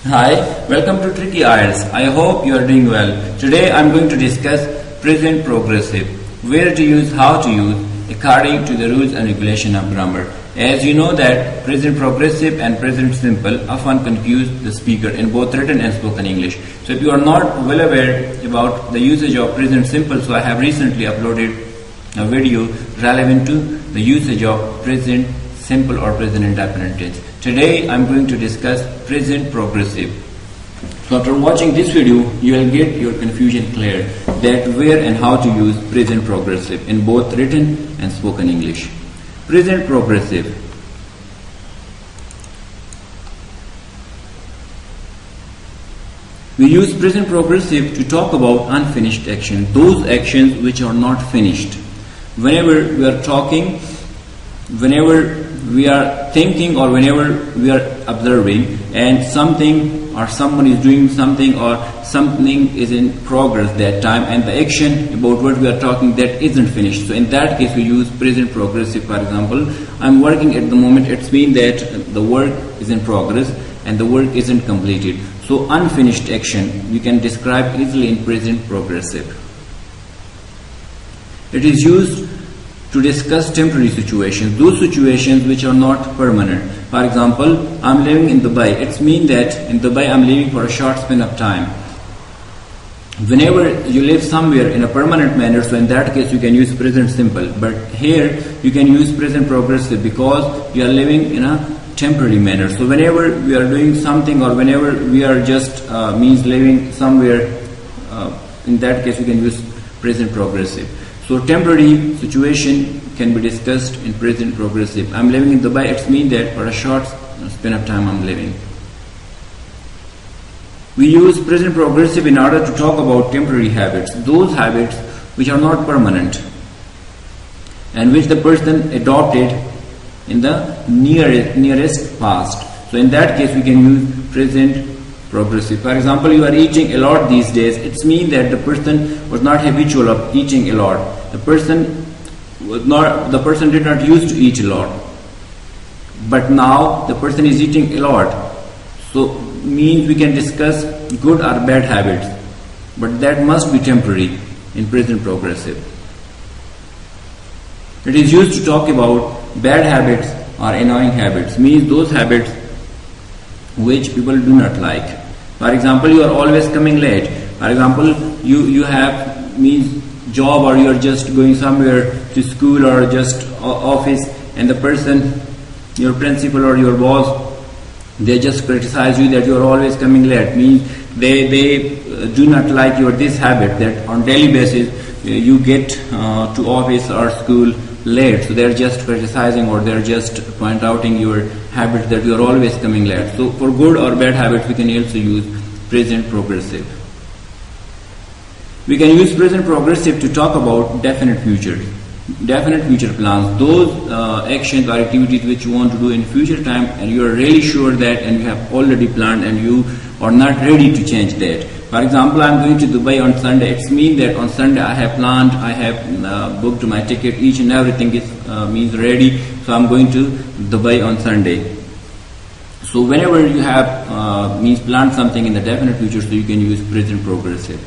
Hi, welcome to Tricky IELTS. I hope you are doing well. Today I am going to discuss present progressive, where to use, how to use, according to the rules and regulation of grammar. As you know that present progressive and present simple often confuse the speaker in both written and spoken English. So if you are not well aware about the usage of present simple, so I have recently uploaded a video relevant to the usage of present simple or present indefinite tense. Today I am going to discuss present progressive. So after watching this video, you will get your confusion cleared that where and how to use present progressive in both written and spoken English. Present progressive. We use present progressive to talk about unfinished action, those actions which are not finished. Whenever we are talking, whenever we are thinking, or whenever we are observing and something or someone is doing something or something is in progress that time, and the action about what we are talking that isn't finished, so in that case we use present progressive. For example, I'm working at the moment, it's means that the work is in progress and the work isn't completed. So unfinished action we can describe easily in present progressive. It is used to discuss temporary situations, those situations which are not permanent. For example, I'm living in Dubai. It means that in Dubai I'm living for a short span of time. Whenever you live somewhere in a permanent manner, so in that case you can use present simple. But here you can use present progressive because you are living in a temporary manner. So whenever we are doing something, or whenever we are just means living somewhere, in that case we can use present progressive. So temporary situation can be discussed in present progressive. I'm living in Dubai, it means that for a short span of time I'm living. We use present progressive in order to talk about temporary habits, those habits which are not permanent and which the person adopted in the nearest past. So in that case we can use present progressive. For example, you are eating a lot these days. It means that the person was not habitual of eating a lot. The person did not used to eat a lot. But now the person is eating a lot. So means we can discuss good or bad habits. But that must be temporary in present progressive. It is used to talk about bad habits or annoying habits. Means those habits which people do not like. For example, you are always coming late. For example, you have means job, or you are just going somewhere to school or just office, and the person, your principal or your boss, they just criticize you that you are always coming late. Means they do not like your this habit that on daily basis you get to office or school late. So they are just criticizing, or they are just point outing your habit that you are always coming late. So for good or bad habits we can also use present progressive. We can use present progressive to talk about definite future plans, those actions or activities which you want to do in future time and you are really sure that, and you have already planned and you are not ready to change that. For example, I am going to Dubai on Sunday. It means that on Sunday I have planned, I have booked my ticket, each and everything is means ready. So I am going to Dubai on Sunday. So whenever you have means planned something in the definite future, so you can use present progressive.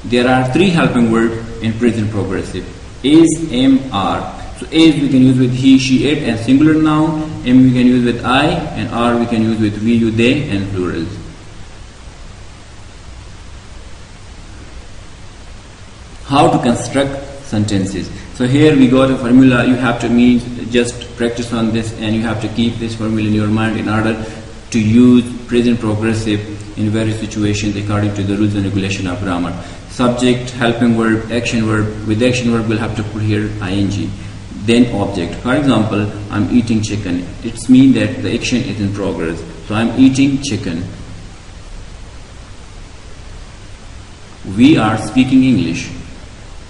There are three helping words in present progressive: is, am, are. So is we can use with he, she, it and singular noun. Am we can use with I, and are we can use with we, you, they and plurals. How to construct sentences. So here we got a formula. You have to just practice on this, and you have to keep this formula in your mind in order to use present progressive in various situations according to the rules and regulation of grammar. Subject, helping verb, action verb. With action verb we'll have to put here ing. Then object. For example, I'm eating chicken. It means that the action is in progress. So I'm eating chicken. We are speaking English.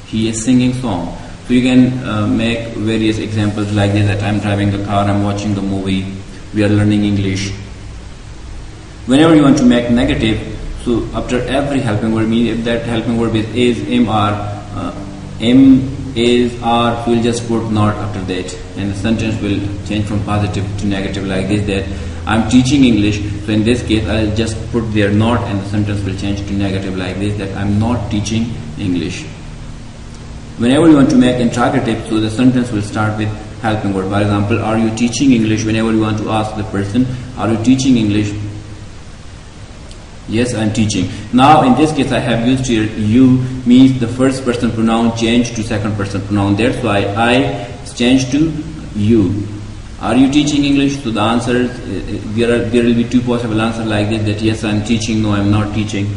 He is singing song. So you can make various examples like this, that I'm driving a car, I'm watching the movie, we are learning English. Whenever you want to make negative, so after every helping verb, if that helping verb is, am, are, am, is, are, so we'll just put not after that, and the sentence will change from positive to negative like this, that I'm teaching English. So in this case, I'll just put there not, and the sentence will change to negative like this, that I'm not teaching English. Whenever you want to make interrogative, so the sentence will start with helping word. For example, are you teaching English? Whenever you want to ask the person, are you teaching English? Yes, I'm teaching. Now in this case I have used here you, means the first person pronoun changed to second person pronoun. That's why I changed to you. Are you teaching English? So the answer, there will be two possible answers like this, that yes, I'm teaching, no, I'm not teaching.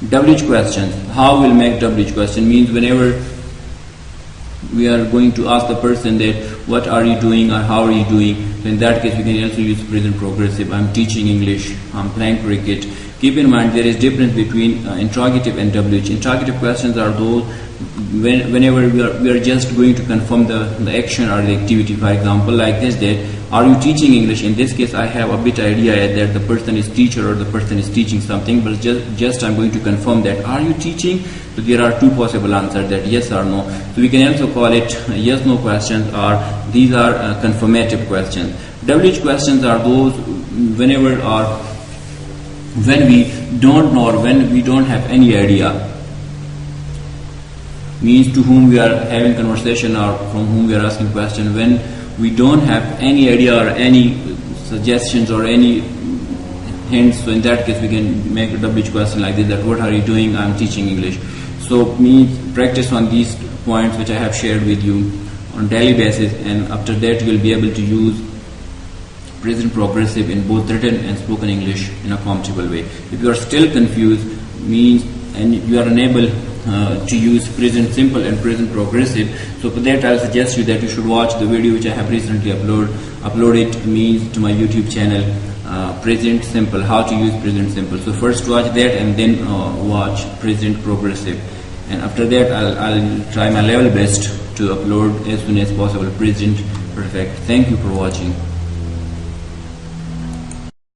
WH questions. How we'll make WH question? Means whenever we are going to ask the person that what are you doing or how are you doing, so in that case we can also use present progressive. I'm teaching English, I'm playing cricket. Keep in mind there is difference between interrogative and WH. Interrogative questions are those whenever we are just going to confirm the action or the activity. For example, like this, that are you teaching English? In this case I have a bit idea that the person is teacher or the person is teaching something, but just I'm going to confirm that are you teaching. So there are two possible answers, that yes or no. So we can also call it yes no questions, or these are confirmative questions. WH questions are those whenever or when we don't know or when we don't have any idea, means to whom we are having conversation or from whom we are asking question, when we don't have any idea or any suggestions or any hints. So in that case we can make a WH question like this, that what are you doing? I'm teaching English. So means practice on these points which I have shared with you on daily basis, and after that you will be able to use present progressive in both written and spoken English in a comfortable way. If you are still confused, means and you are unable to use present simple and present progressive, so for that I'll suggest you that you should watch the video which I have recently uploaded, means to my YouTube channel, present simple, how to use present simple. So first watch that and then watch present progressive, and after that I'll try my level best to upload as soon as possible present perfect. Thank you for watching.